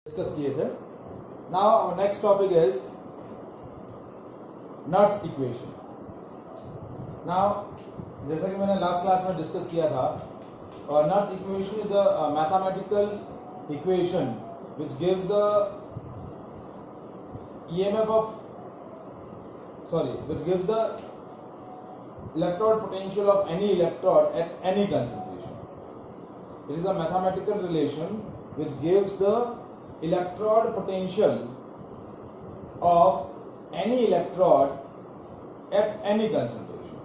Discuss किए थे. Now our next topic is Nernst equation. Now जैसा कि मैंने लास्ट क्लास में डिस्कस किया था, Nernst equation is a mathematical equation which gives the which gives the electrode potential of any electrode at any concentration. It is a mathematical relation which gives the electrode potential of any electrode at any concentration,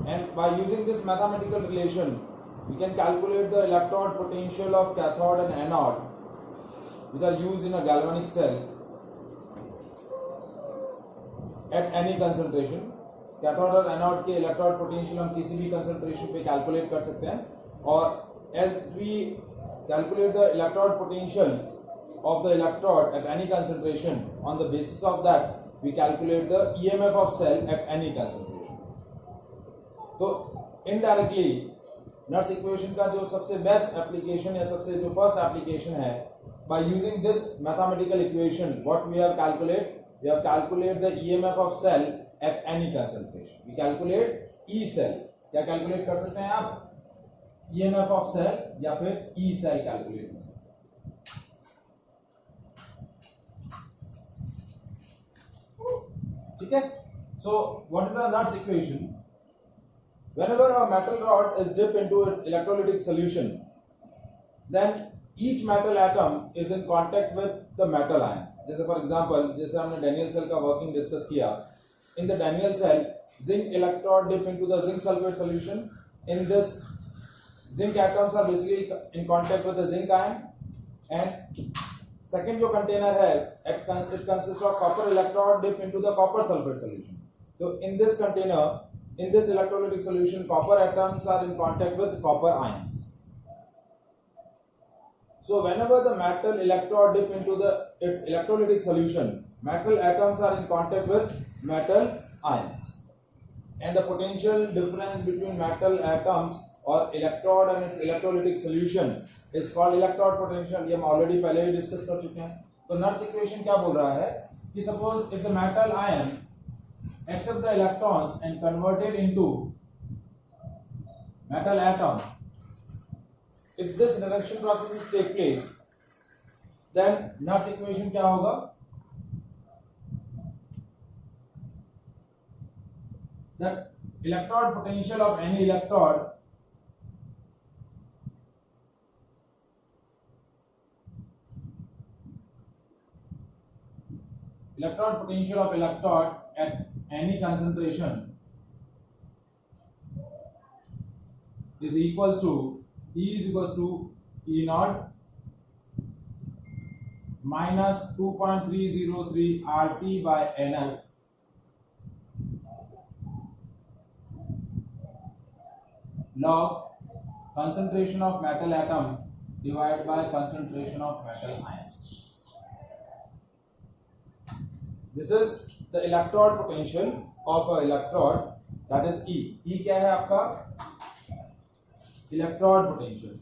and by using this mathematical relation we can calculate the electrode potential of cathode and anode which are used in a galvanic cell at any concentration. Cathode और anode के electrode potential हम किसी भी concentration पे calculate कर सकते हैं, और as we calculate the electrode potential of the electrode at any concentration, on the basis of that we calculate the EMF of cell at any concentration. तो indirectly Nernst equation का जो सबसे best application या सबसे जो first application है, by using this mathematical equation what we have calculate the EMF of cell at any concentration. We calculate E cell. क्या calculate कर सकते हैं आप? EMF of cell या फिर E cell कैलकुलेट कर सकते हैं. ठीक है. So what is the Nernst equation? Whenever a metal rod is dipped into its electrolytic solution, then each metal atom is in contact with the metal ion. जैसे for example जैसे हमने Daniel cell का working discuss किया, in the Daniell cell zinc electrode dip into the zinc sulfate solution. In this, zinc atoms are basically in contact with the zinc ion, and second जो container है it consists of copper electrode dip into the copper sulfate solution. So in this container, in this electrolytic solution, copper atoms are in contact with copper ions. So whenever the metal electrode dip into its electrolytic solution, metal atoms are in contact with metal ions, and the potential difference between metal atoms or electrode and its electrolytic solution is called electrode potential. ये हम already पहले ही discuss कर चुके हैं. तो Nernst equation क्या बोल रहा है कि suppose if the metal ion accept the electrons and converted into metal atom, if this reduction processes take place, then Nernst equation क्या होगा? The electrode potential of any electrode at any concentration is equals to E is equals to E naught minus 2.303 RT by NF log concentration of metal atom divided by concentration of metal ion. This is the electrode potential of a electrode, that is E. E क्या है आपका? Electrode potential.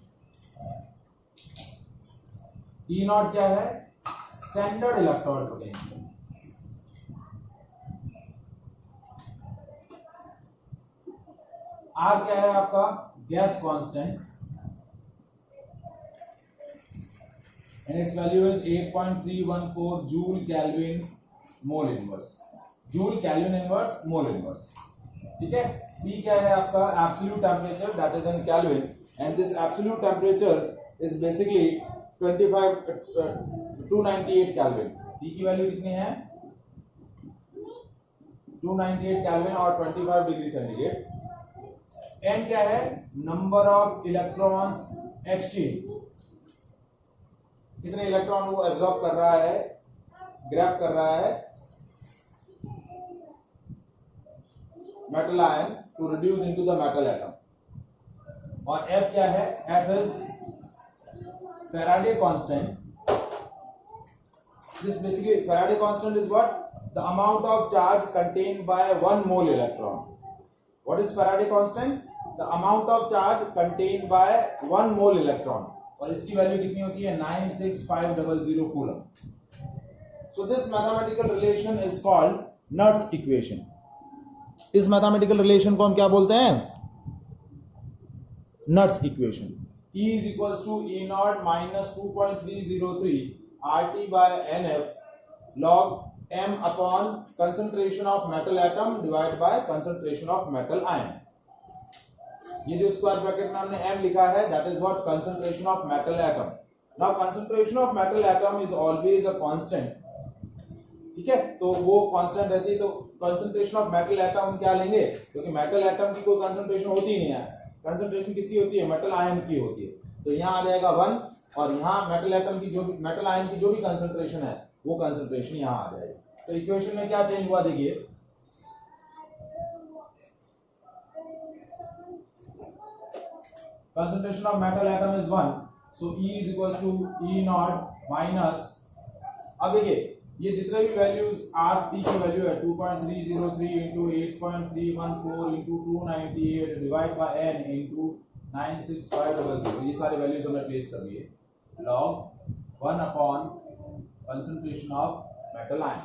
E naught क्या है? Standard electrode potential. R क्या है आपका? Gas constant, and its value is 8.314 joule kelvin mole inverse. Joule kelvin inverse mole inverse. ठीक है. T क्या है आपका? Absolute temperature, that is in kelvin, and this absolute temperature is basically 298 kelvin. T की value कितनी है? 298 kelvin और 25 degree centigrade. N क्या है? Number of electrons exchange. कितने इलेक्ट्रॉन वो एब्जॉर्ब कर रहा है, ग्रैब कर रहा है metal ion to reduce into the metal atom. और F क्या है? F is Faraday constant. This basically Faraday constant is what? The amount of charge contained by 1 mole electron. What is Faraday constant? The amount of charge contained by 1 mole electron. और इसकी value कितनी होती है 96500 coulomb. So this mathematical relation is called Nernst equation. इस mathematical relation को हम क्या बोलते हैं? Nernst equation. E is equals to E naught minus 2.303 RT by NF log M upon concentration of metal atom divided by concentration of metal ion. ये जो square bracket में हमने M लिखा है that is what concentration of metal atom. Now concentration of metal atom is always a constant. ठीक है, तो वो कांस्टेंट रहती है. तो कंसंट्रेशन ऑफ मेटल एटम क्या लेंगे, क्योंकि मेटल एटम की कोई कंसंट्रेशन होती ही नहीं है. कंसंट्रेशन किसकी होती है, मेटल आयन की होती है. तो यहाँ आ जाएगा 1 और यहाँ मेटल एटम की जो भी मेटल आयन की जो भी कंसंट्रेशन है वो कंसंट्रेशन यहाँ आ जाएगी. तो इक्वेशन में क्या चेंज हुआ देखिए, concentration of metal atom is 1, so E is equals to E naught minus, अब देखिए ये जितने भी वैल्यूज RT की वैल्यू है 2.303 into 8.314 into 298 divide by N into 96500, ये सारे वैल्यूज हमने प्लेस कर दिए. Log 1 upon concentration of metal ion.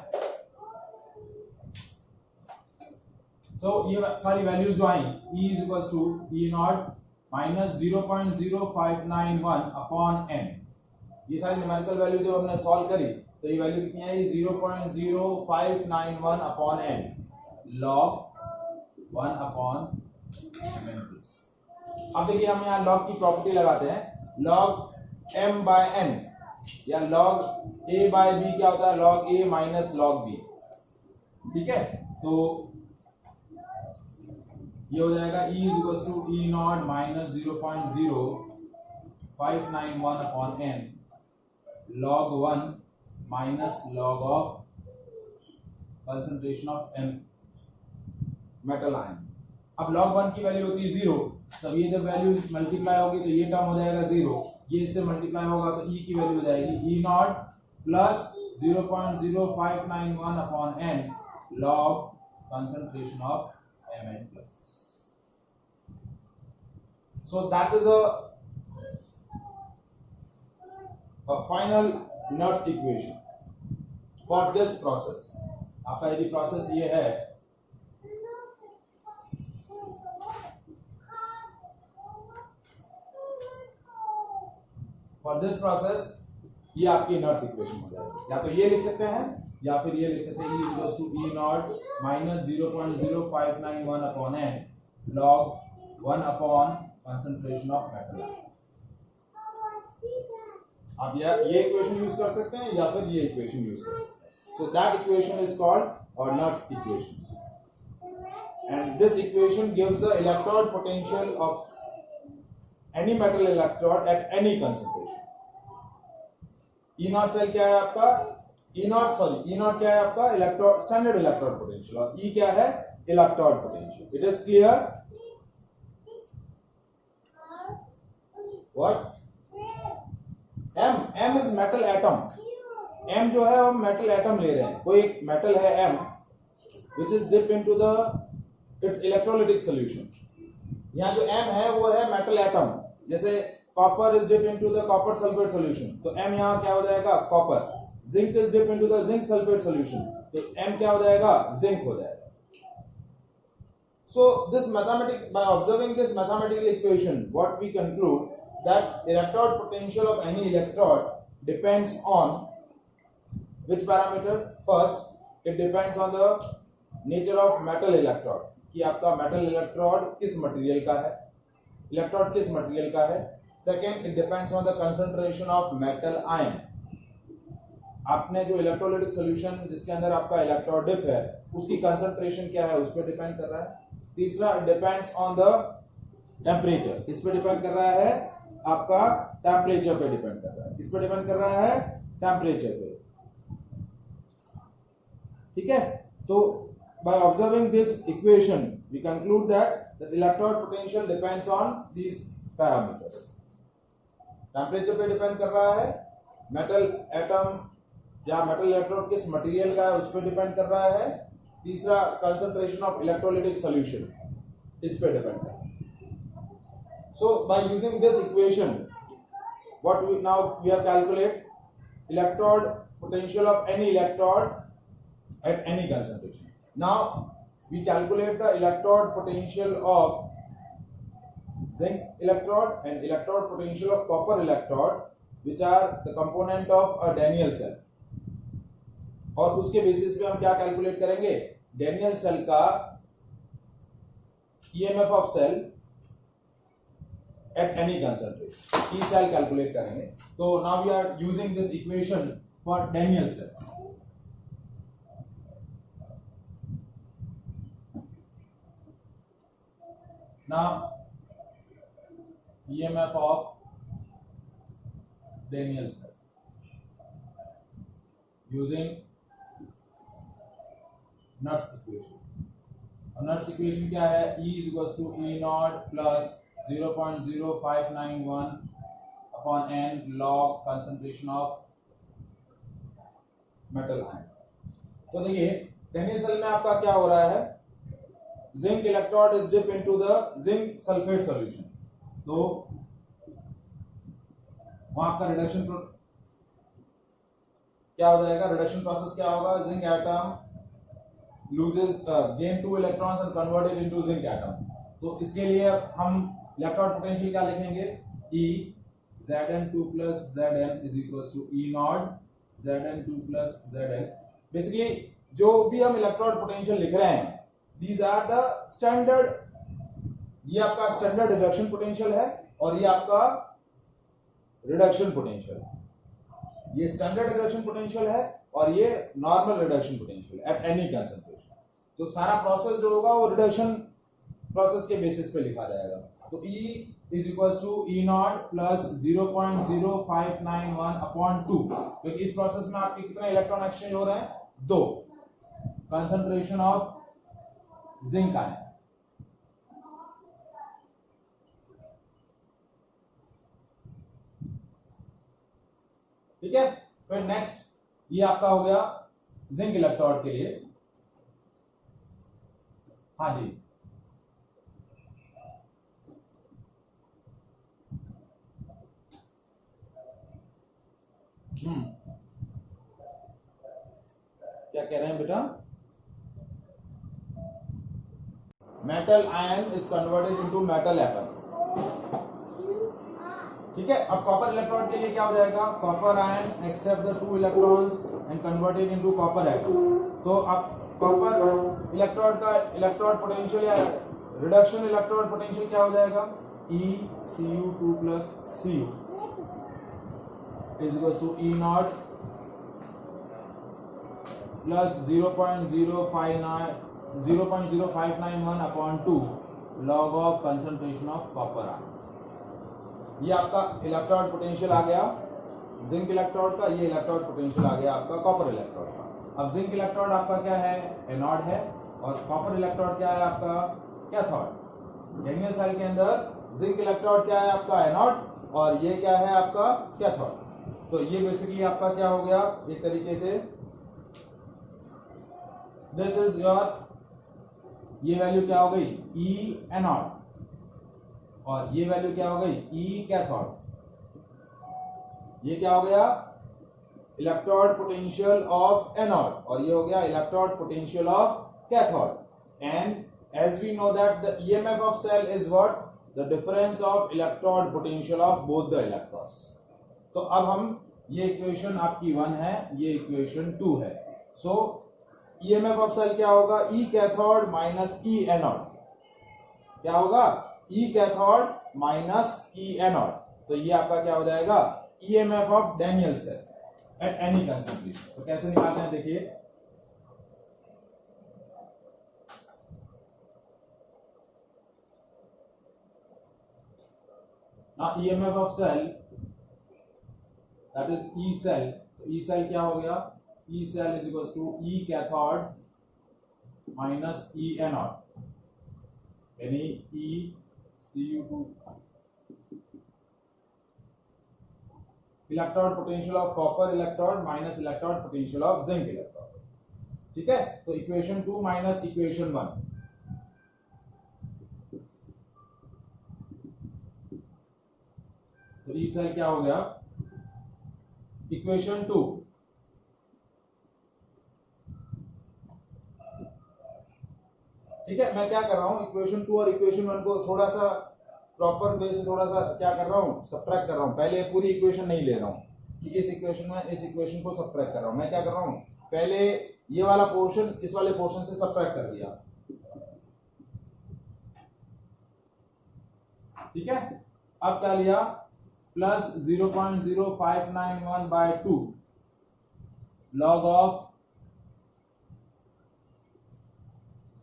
तो ये सारी वैल्यूज जो आई E is equals to E naught minus 0.0591 upon N. ये सारी न्यूमेरिकल वैल्यू जो हमने सॉल्व करी तो ये वैल्यू कितनी आई 0.0591 upon n log 1 upon mn plus. अब देखिए हम यहाँ log की प्रॉपर्टी लगाते हैं. log m बाय n या log a बाय b क्या होता है, log a minus log b. ठीक है, तो ये हो जाएगा E इज equal to E naught minus 0.0591 upon n log 1 minus log of concentration of m metal ion. अब log 1 की वैल्यू होती है 0, तब ये जब वैल्यू मल्टीप्लाई होगी तो ये टर्म हो जाएगा 0, ये इससे मल्टीप्लाई होगा तो E की वैल्यू हो जाएगी E not plus 0.0591 upon n log concentration of Mn plus. So that is a final Nernst equation for this process. आपका यदि प्रोसेस ये है for this process, ये आपकी Nernst equation हो जाएगी. या तो ये लिख सकते हैं या फिर ये लिख सकते हैं E equals to E naught minus 0.0591 upon n log 1 upon concentration of metal. आप ये इक्वेशन यूज कर सकते हैं या फिर ये इक्वेशन यूज कर सकते हैं. So that equation is called Nernst equation, and this equation gives the electrode potential of any metal electrode at any concentration. E naught cell क्या है आपका, E नॉट क्या है आपका, इलेक्ट्रोड स्टैंडर्ड इलेक्ट्रोड पोटेंशियल, और E क्या है, electrode potential. It is clear. What M is metal atom. M जो है हम मेटल एटम ले रहे हैं. कोई एक मेटल है M which is dipped into the its electrolytic solution. यहाँ जो M है वो है मेटल एटम. जैसे copper is dipped into the copper sulfate solution, तो M यहाँ क्या हो जाएगा, copper. Zinc is dipped into the zinc sulfate solution, तो M क्या हो जाएगा, zinc हो जाएगा. So by observing this mathematical equation, what we conclude that electrode potential of any electrode depends on which parameters. First, it depends on the nature of metal electrode, कि आपका metal electrode किस material का है, electrode किस material का है. Second, it depends on the concentration of metal ion. आपने जो इलेक्ट्रोलाइटिक सॉल्यूशन जिसके अंदर आपका इलेक्ट्रोड डिप है उसकी कंसंट्रेशन क्या है, उस पर डिपेंड कर रहा है. तीसरा, it depends on the temperature. किस पे डिपेंड कर रहा है, आपका टेम्परेचर पे डिपेंड कर रहा है. किस पे डिपेंड कर रहा है, टेम्परेचर पे. ठीक है, तो by observing this equation we conclude that the electrode potential depends on these parameters. Temperature पे डिपेंड कर रहा है, मेटल एटम या मेटल इलेक्ट्रोड किस मटेरियल का है उस पर डिपेंड कर रहा है. तीसरा, कंसंट्रेशन ऑफ इलेक्ट्रोलाइटिक सॉल्यूशन, इस पे डिपेंड कर रहा है. So by using this equation what we now we have calculate electrode potential of any electrode at any concentration. Now we calculate the electrode potential of zinc electrode and electrode potential of copper electrode, which are the component of a Daniell cell. और उसके basis पे हम क्या calculate करेंगे, Daniell cell का EMF of cell at any concentration, E cell calculate करेंगे. तो now we are using this equation for Daniell cell. Now EMF of Daniell cell using Nernst equation. Nernst equation क्या है, E is equals to E naught plus 0.0591 upon n log concentration of metal ion. तो देखिए Daniell cell में आपका क्या हो रहा है, zinc electrode is dipped into the zinc sulfate solution. तो वहां आपका रिडक्शन क्या हो जाएगा, रिडक्शन प्रोसेस क्या होगा, zinc atom loses gain 2 electrons and converted into zinc atom. तो इसके लिए हम इलेक्ट्रॉड पोटेंशियल क्या लिखेंगे, E Zn2 plus Zn is equals to E naught Zn2 plus Zn. Basically जो भी हम इलेक्ट्रॉड पोटेंशियल लिख रहे हैं, these are the standard, ये आपका स्टैंडर्ड रिडक्शन पोटेंशियल है और ये आपका रिडक्शन पोटेंशियल है. ये स्टैंडर्ड रिडक्शन पोटेंशियल है और ये normal reduction potential at any concentration. तो सारा प्रोसेस जो होगा वो रिडक्शन प्रोसेस के बेसिस पे लिखा जाएगा. तो E is equals to E naught plus 0.0591 upon 2, क्योंकि इस प्रोसेस में आपके कितने इलेक्ट्रॉन एक्सचेंज हो रहे हैं, 2. Concentration of zinc ion. ठीक है. फिर नेक्स्ट ये आपका हो गया जिंक इलेक्ट्रोड के लिए. हाँ जी, क्या कह रहे हैं बेटा, metal ion is converted into metal atom. ठीक है. अब कॉपर इलेक्ट्रोड के लिए क्या हो जाएगा, copper ion accept the 2 electrons and converted into copper atom. तो अब कॉपर इलेक्ट्रोड का इलेक्ट्रोड पोटेंशियल या रिडक्शन इलेक्ट्रोड पोटेंशियल क्या हो जाएगा, ECU2 plus Cu is equals to E naught plus 0.0591 upon 2 log of concentration of copper ion. ये आपका electrode potential आ गया जिंक इलेक्ट्रोड का, ये इलेक्ट्रोड पोटेंशियल आ गया आपका कॉपर इलेक्ट्रोड का. अब जिंक इलेक्ट्रोड आपका क्या है, एनोड है, और कॉपर इलेक्ट्रोड क्या है आपका, कैथोड. Daniell सेल के अंदर जिंक इलेक्ट्रोड क्या है आपका, एनोड, और ये क्या है आपका कैथोड. तो ये बेसिकली आपका क्या हो गया, एक तरीके से दिस इज योर, ये वैल्यू क्या हो गई, E एनोड, और ये वैल्यू क्या हो गई, E कैथोड. ये क्या हो गया, इलेक्ट्रोड पोटेंशियल ऑफ एनोड, और ये हो गया electrode potential of cathode. And as we know that the EMF of cell is what, the difference of electrode potential of both the electrons. तो अब हम, ये इक्वेशन आपकी 1 है, ये इक्वेशन 2 है. सो EMF of cell क्या होगा, E cathode minus E anode. क्या होगा, E cathode minus E anode. तो ये आपका क्या हो जाएगा, EMF of Daniell cell at any concentration. तो कैसे निकालते हैं, देखिए. Now EMF of cell, that is E cell. तो E cell क्या हो गया, E cell is equals to E cathode minus E anode, यानी ECU2. Electrode potential of copper electrode minus electrode potential of zinc electrode. ठीक है. तो equation 2 minus equation 1. तो ई cell क्या हो गया, इक्वेशन 2 ठीक है। मैं क्या कर रहा हूं, इक्वेशन 2 और इक्वेशन 1 को थोड़ा सा प्रॉपर वे से थोड़ा सा क्या कर रहा हूं, सबट्रैक्ट कर रहा हूं। पहले पूरी इक्वेशन नहीं ले रहा हूं कि इस इक्वेशन में इस इक्वेशन को सबट्रैक्ट कर रहा हूं। मैं क्या कर रहा हूं, पहले ये वाला पोर्शन इस वाले पोर्शन से सबट्रैक्ट कर दिया, ठीक है। अब क्या लिया, plus 0.0591 by 2 log of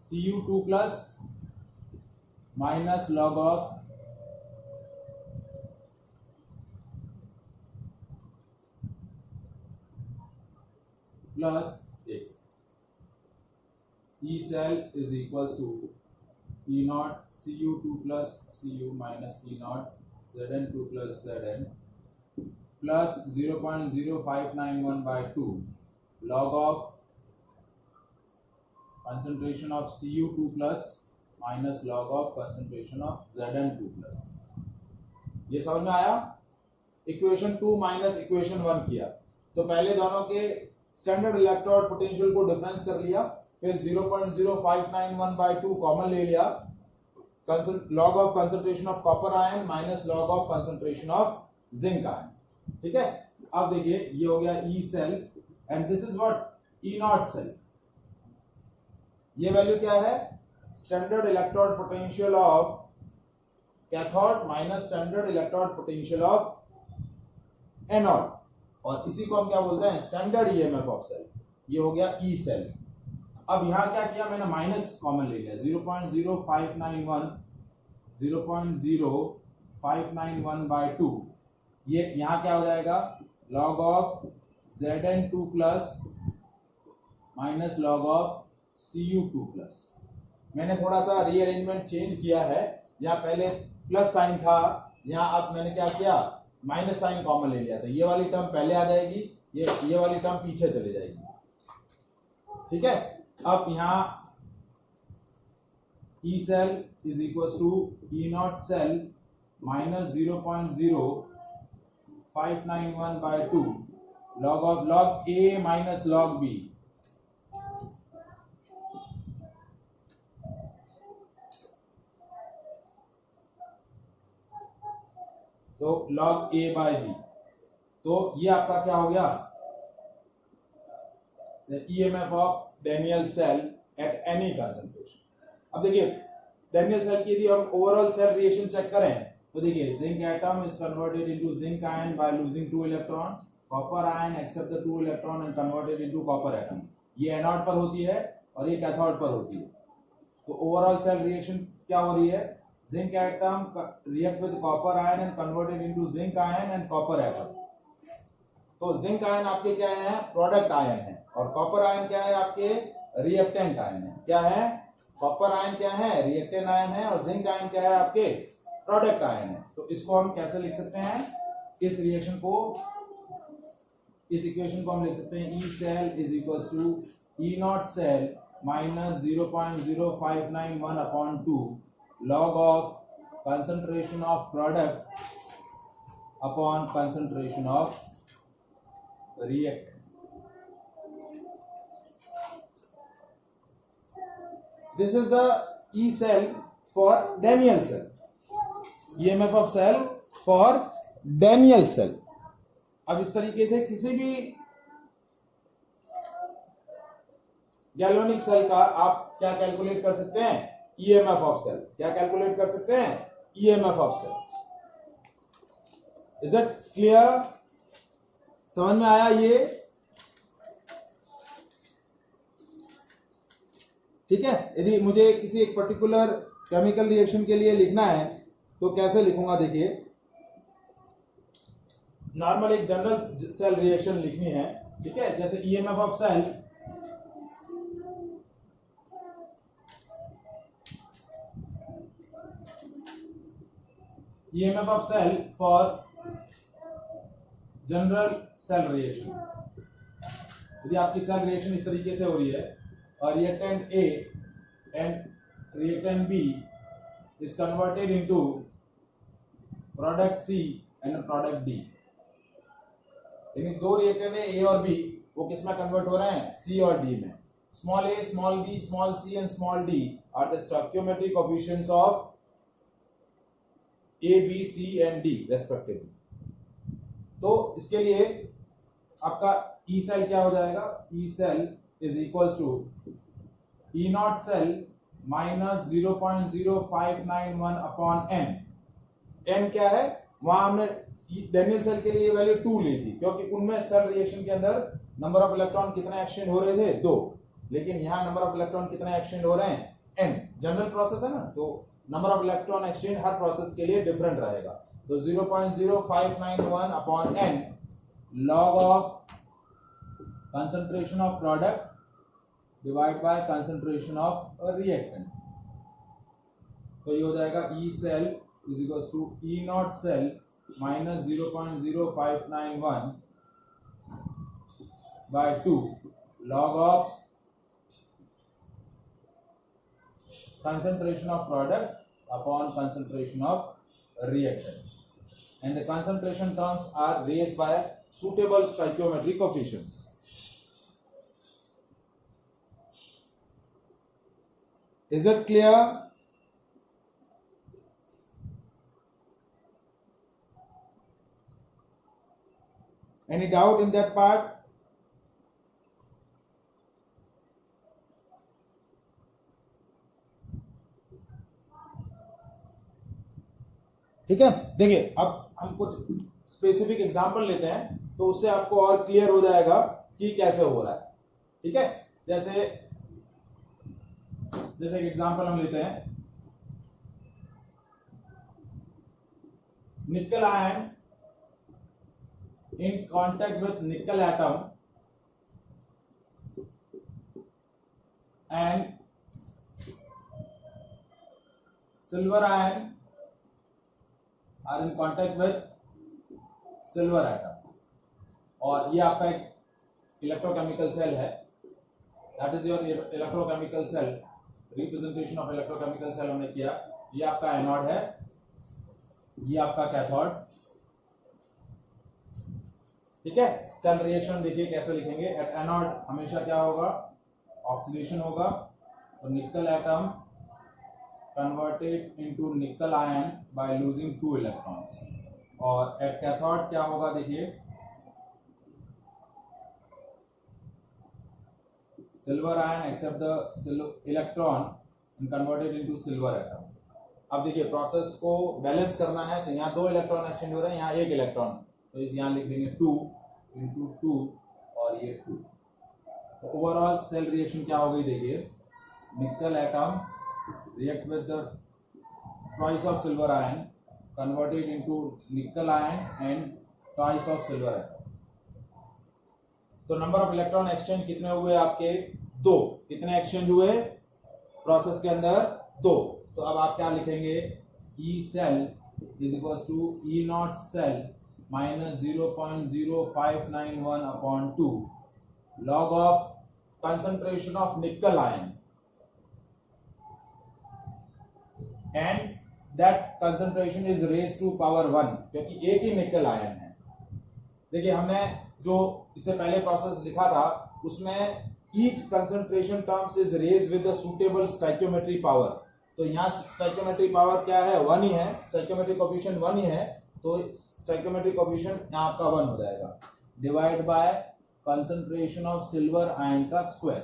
Cu2 plus minus log of plus x। E cell is equals to E naught Cu2 plus Cu minus E naught Zn2 plus Zn plus 0.0591 by 2 log of concentration of Cu2 plus minus log of concentration of Zn2 plus। ये समझ में आया। Equation 2 minus equation 1 किया तो पहले दोनों के standard electrode potential को डिफरेंस कर लिया, फिर 0.0591 by 2 कॉमन ले लिया, log of concentration of copper ion minus log of concentration of zinc ion, ठीक है। अब देखिए ये हो गया E cell and this is what E naught cell. ये वैल्यू क्या है, standard electrode potential of cathode minus standard electrode potential of anode, और इसी को हम क्या बोलते हैं, स्टैंडर्ड ईएमएफ ऑफ सेल। ये हो गया ई सेल। अब यहां क्या किया मैंने, माइनस कॉमन ले लिया, 0.0591 बाय 2, ये यहां क्या हो जाएगा, log of Zn2 plus minus log of Cu2 plus. मैंने थोड़ा सा रीअरेंजमेंट चेंज किया है, यहाँ पहले प्लस साइन था, यहाँ अब मैंने क्या किया, माइनस साइन कॉमन ले लिया, तो ये वाली टर्म पहले आ जाएगी, ये वाली टर्म पीछे चली जाएगी, ठीक है। अब यहाँ E cell is equal to E naught cell minus 0.0591 by 2 log of log A minus log B, तो log a बाय बी। तो ये आपका क्या हो गया, EMF of Daniell cell at any concentration. अब देखिए डेनियल सेल की यदि हम ओवरऑल सेल रिएक्शन चेक करें तो देखिए zinc atom is converted into zinc ion by losing 2 electron, copper ion accept the 2 electron and converted into copper atom. ये anode पर होती है और ये कैथोड पर होती है। तो ओवरऑल सेल रिएक्शन क्या हो रही है, zinc atom react with copper ion and converted into zinc ion and copper atom। तो जिंक आयन आपके क्या है, प्रोडक्ट आयन है, और कॉपर आयन क्या है, आपके रिएक्टेंट आयन है। क्या है, कॉपर आयन क्या है, रिएक्टेंट आयन है, और जिंक आयन क्या है, आपके प्रोडक्ट आयन है। तो इसको हम कैसे लिख सकते हैं, इस रिएक्शन को, इस इक्वेशन को हम लिख सकते हैं, E cell is equal to E naught cell minus 0.0591 upon 2 log of concentration of product upon concentration of reactant। This is the E cell for Daniell cell, EMF of cell for Daniell cell। अब इस तरीके से किसी भी galvanic cell का आप क्या calculate कर सकते हैं, EMF ऑफ सेल। क्या कैलकुलेट कर सकते हैं, EMF of cell. Is it clear, समझ में आया ये, ठीक है। यदि मुझे किसी एक पर्टिकुलर केमिकल रिएक्शन के लिए लिखना है तो कैसे लिखूंगा, देखिए नॉर्मल एक जनरल सेल रिएक्शन लिखनी है, ठीक है। जैसे EMF of cell, EMF of cell for general cell reaction। यदि आपकी सेल रिएक्शन इस तरीके से हो रही है और reactant A and reactant B is converted into product C and product D, यानी दो रिएक्टेंट है ए और बी, वो किस में कन्वर्ट हो रहे हैं, सी और डी में। Small A, small B, small C and small D are the stoichiometric coefficients of A, B, C and D respectively. तो इसके लिए आपका ई सेल क्या हो जाएगा, E cell is equals to E naught cell minus 0.0591 upon N. N क्या है, वहां हमने डैनियल सेल के लिए वैल्यू 2 ली थी, क्योंकि उनमें सेल रिएक्शन के अंदर नंबर ऑफ इलेक्ट्रॉन कितने एक्सचेंज हो रहे थे, 2, लेकिन यहाँ नंबर ऑफ इलेक्ट्रॉन कितने एक्सचेंज हो रहे हैं, एन। जनरल प्रोसेस है ना, तो नंबर ऑफ इलेक्ट्रॉन एक्सचेंज हर प्रोसेस के लिए डिफरेंट रहेगा। तो 0.0591 upon N log of concentration of product divide by concentration of reactant. तो ये हो जाएगा E cell is equal to E naught cell minus 0.0591 by 2 log of concentration of product upon concentration of reactant, and the concentration terms are raised by suitable stoichiometric coefficients. Is it clear? Any doubt in that part? ठीक है, देखिए अब हम कुछ specific example लेते हैं, तो उससे आपको और क्लियर हो जाएगा कि कैसे हो रहा है। ठीक है, जैसे एक एग्जांपल हम लेते हैं, निकल ion in contact with nickel atom and silver ion are in contact with silver atom, और ये आपका एक इलेक्ट्रोकेमिकल सेल है, that is your electrochemical cell, representation of electrochemical cell हमने किया। ये आपका एनोड है, ये आपका कैथोड। ठीक है, सेल रिएक्शन देखिए कैसे लिखेंगे। एट एनोड हमेशा क्या होगा, ऑक्सीडेशन होगा, तो nickel atom converted into nickel ion by losing 2 electrons. और एट कैथोड क्या होगा, देखिए silver ion accept the electron and converted into silver atom. अब देखिए प्रोसेस को बैलेंस करना है, तो यहाँ 2 इलेक्ट्रॉन एक्सचेंज हो रहे हैं, यहाँ 1 इलेक्ट्रॉन, तो यहाँ लिख देंगे 2 इंटू 2 और ये 2। तो ओवरऑल सेल रिएक्शन क्या हो गई, देखिए nickel atom react with the twice of silver ion converted into nickel ion and twice of silver atom. तो नंबर ऑफ इलेक्ट्रॉन एक्सचेंज कितने हुए आपके, 2। कितने एक्सचेंज हुए प्रोसेस के अंदर, 2। तो अब आप क्या लिखेंगे, E cell is equal to E naught cell minus 0.0591 upon 2 log of concentration of nickel ion, and that concentration is raised to power 1, क्योंकि एक ही निकल आयन है। देखिए हमने जो इससे पहले प्रोसेस लिखा था उसमें each concentration terms is raised with the suitable stoichiometry power। तो यहाँ stoichiometry power क्या है, 1 ही है, stoichiometry coefficient 1 ही है, तो stoichiometry coefficient यहाँ आपका 1 हो जाएगा, divide by concentration of silver ion का स्क्वायर।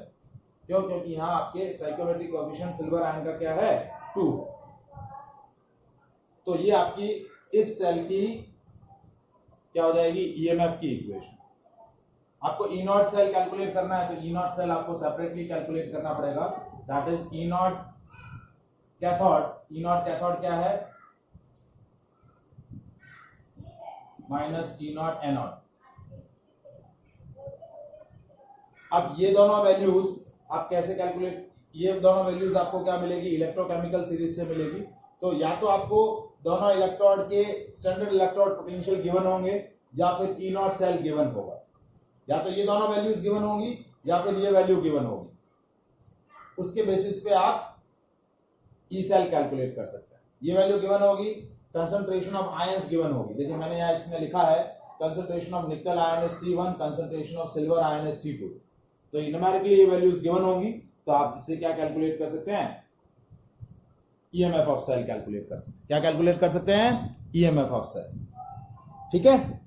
क्यों, क्योंकि यहाँ आपके stoichiometry coefficient सिल्वर आयन का क्या है, 2। तो ये आपकी इस सेल की क्या हो जाएगी, ईएमएफ की इक्वेशन। आपको ई नॉट सेल कैलकुलेट करना है, तो ई नॉट सेल आपको सेपरेटली कैलकुलेट करना पड़ेगा, that is E naught cathode. E naught cathode क्या है, माइनस ई नॉट एनोड। अब ये दोनों वैल्यूज आप कैसे कैलकुलेट, ये दोनों वैल्यूज आपको क्या मिलेगी, इलेक्ट्रोकेमिकल सीरीज से मिलेगी। तो या तो आपको दोनों इलेक्ट्रोड के स्टैंडर्ड इलेक्ट्रोड पोटेंशियल गिवन होंगे, या फिर ई नॉट सेल गिवन होगा, या तो ये दोनों वैल्यूज गिवन होंगी या फिर ये वैल्यू गिवन होगी। उसके बेसिस पे आप ई सेल कैलकुलेट कर सकते हैं। ये वैल्यू गिवन होगी, कंसंट्रेशन ऑफ आयंस गिवन होगी। देखिए मैंने यहाँ इसमें लिखा है कंसंट्रेशन ऑफ निकल ion is C1, concentration of silver ion is C2। तो न्यूमेरिकली ये वैल्यूज गिवन होंगी, तो आप इससे क्या कैलकुलेट कर सकते हैं, ईएमएफ ऑफ सेल कैलकुलेट कर सकते हैं। क्या कैलकुलेट कर सकते हैं, ईएमएफ ऑफ सेल। ठीक है।